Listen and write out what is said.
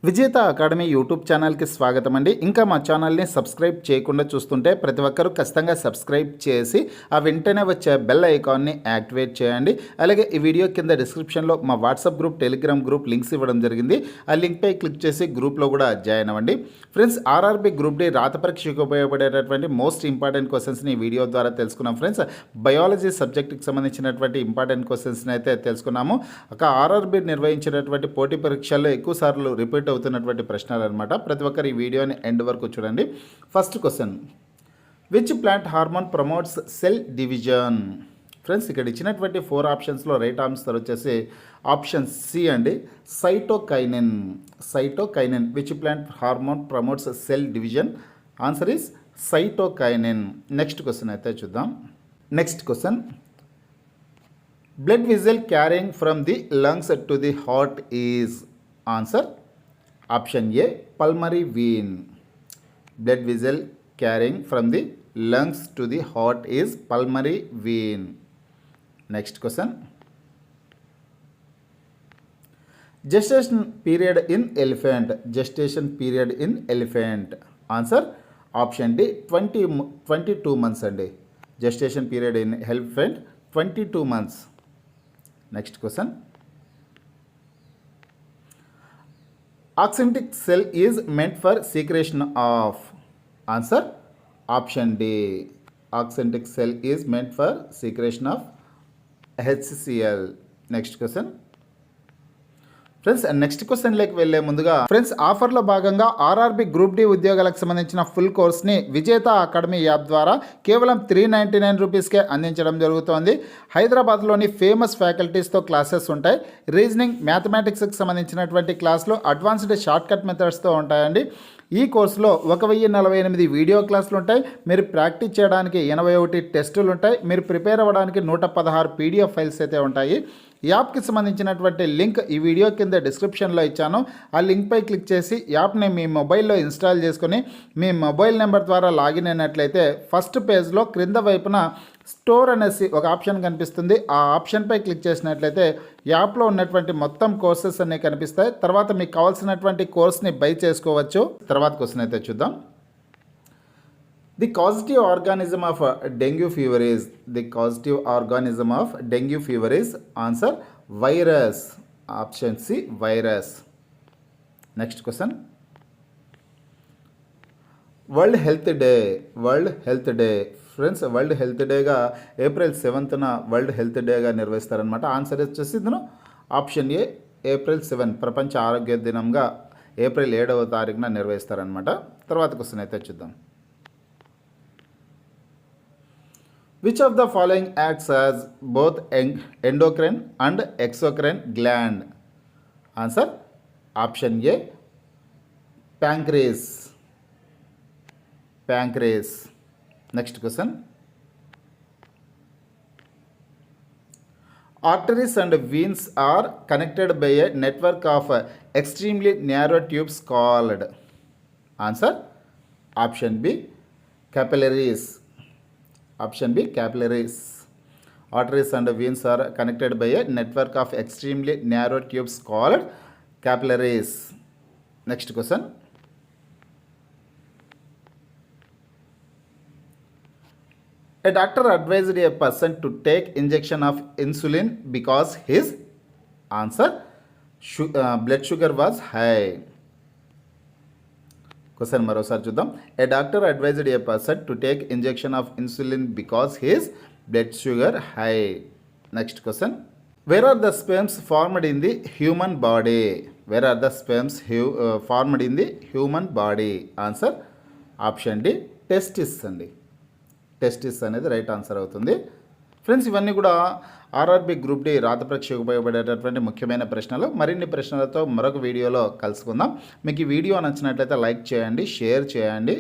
విజేత academy YouTube ఛానల్కి స్వాగతం అండి. ఇంకా మా ఛానల్ని సబ్స్క్రైబ్ చేయకుండా చూస్తుంటే ప్రతి ఒక్కరూ ఖచ్చితంగా సబ్స్క్రైబ్ చేసి ఆ వెంటనే వచ్చే బెల్ ఐకాన్ని యాక్టివేట్ చేయండి. అలాగే ఈ వీడియో కింద డిస్క్రిప్షన్లో మా WhatsApp group, Telegram group links ఇవ్వడం జరిగింది. ఆ లింక్పై క్లిక్ చేసి గ్రూప్లో కూడా జాయిన్ అవ్వండి. ఫ్రెండ్స్, ఆర్ఆర్బీ గ్రూప్ డి రాత పరీక్షకు ఉపయోగపడేటటువంటి మోస్ట్ ఇంపార్టెంట్ క్వశ్చన్స్ని ఈ వీడియో ద్వారా తెలుసుకున్నాం. ఫ్రెండ్స్, బయాలజీ సబ్జెక్ట్కి సంబంధించినటువంటి ఇంపార్టెంట్ క్వశ్చన్స్ని అయితే తెలుసుకున్నాము. ఒక ఆర్ఆర్బీ నిర్వహించినటువంటి పోటీ పరీక్షల్లో ఎక్కువ సార్లు రిపీట్ అవుతున్నటువంటి ప్రశ్నలు అనమాట. ప్రతి ఒక్కరు ఈ వీడియోని ఎండ్ వరకు చూడండి. First question, which plant hormone promotes cell division? Friends, ఇక్కడ ఇచ్చినటువంటి 4 ఆప్షన్స్లో రైట్ ఆన్సర్ వచ్చేసి ఆప్షన్ సి అండి, cytokinin. Cytokinin. Which plant hormone promotes cell division? Answer is cytokinin. Next question అయితే చూద్దాం. Next question, blood vessel carrying from the lungs to the heart is? Answer option A, pulmonary vein. Blood vessel carrying from the lungs to the heart is pulmonary vein. Next question, gestation period in elephant. Gestation period in elephant. Answer option D, 22 months అండి. Gestation period in elephant 22 months. Next question, oxyntic cell is meant for secretion of? Answer option D, oxyntic cell is meant for secretion of HCl. Next question. Friends, next క్వశ్చన్లోకి వెళ్ళే ముందుగా friends, ఆఫర్లో భాగంగా RRB group D ఉద్యోగాలకు సంబంధించిన full కోర్స్ని విజేత academy app ద్వారా కేవలం 399 రూపీస్కే అందించడం జరుగుతోంది. హైదరాబాద్లోని ఫేమస్ ఫ్యాకల్టీస్తో క్లాసెస్ ఉంటాయి. రీజనింగ్, మ్యాథమెటిక్స్కి సంబంధించినటువంటి క్లాసులు అడ్వాన్స్డ్ షార్ట్కట్ మెథడ్స్తో ఉంటాయండి. ఈ కోర్సులో 1048 వీడియో క్లాసులు ఉంటాయి. మీరు ప్రాక్టీస్ చేయడానికి 81 టెస్టులు ఉంటాయి. మీరు ప్రిపేర్ అవ్వడానికి 116 పీడిఎఫ్ ఫైల్స్ అయితే ఉంటాయి. యాప్కి సంబంధించినటువంటి లింక్ ఈ వీడియో కింద డిస్క్రిప్షన్లో ఇచ్చాను. ఆ లింక్పై క్లిక్ చేసి యాప్ని మీ మొబైల్లో ఇన్స్టాల్ చేసుకొని మీ మొబైల్ నెంబర్ ద్వారా లాగిన్ అయినట్లయితే ఫస్ట్ పేజ్లో క్రింద వైపున స్టోర్ అనేసి ఒక ఆప్షన్ కనిపిస్తుంది. ఆ ఆప్షన్పై క్లిక్ చేసినట్లయితే యాప్లో ఉన్నటువంటి మొత్తం కోర్సెస్ అన్నీ కనిపిస్తాయి. తర్వాత మీకు కావాల్సినటువంటి కోర్స్ని బై చేసుకోవచ్చు. తర్వాత క్వశ్చన్ అయితే చూద్దాం. The causative organism of dengue fever is? The causative organism of dengue fever is? Answer virus. Option C, virus. Next question, World Health Day. World Health Day. Friends, world health డేగా April 7న world health డేగా నిర్వహిస్తారనమాట. Answer వచ్చేసి ఇదను option A, April 7 ప్రపంచ ఆరోగ్య దినంగా April 7వ తారీఖున నిర్వహిస్తారనమాట. తర్వాత question అయితే చూద్దాం. Which of the following acts as both endocrine and exocrine gland? Answer option A, pancreas. Pancreas. Next question, arteries and veins are connected by a network of extremely narrow tubes called? Answer option B, capillaries. Option B, capillaries. Arteries and veins are connected by a network of extremely narrow tubes called capillaries. Next question, a doctor advised a person to take injection of insulin because his? Answer blood sugar was high. Question మరోసారి చూద్దాం. A doctor advised a person to take injection of insulin because his blood sugar high. Next question, where are the sperms formed in the human body? Where are the sperms formed in the human body? Answer option D, testis అండి. Testis అనేది right answer అవుతుంది. Friends, ఇవన్నీ కూడా RRB group D రాత పరీక్షకు ఉపయోగపడేటటువంటి ముఖ్యమైన ప్రశ్నలు. మరిన్ని ప్రశ్నలతో మరొక వీడియోలో కలుసుకుందాం. మీకు ఈ వీడియో నచ్చినట్లయితే లైక్ చేయండి, షేర్ చేయండి.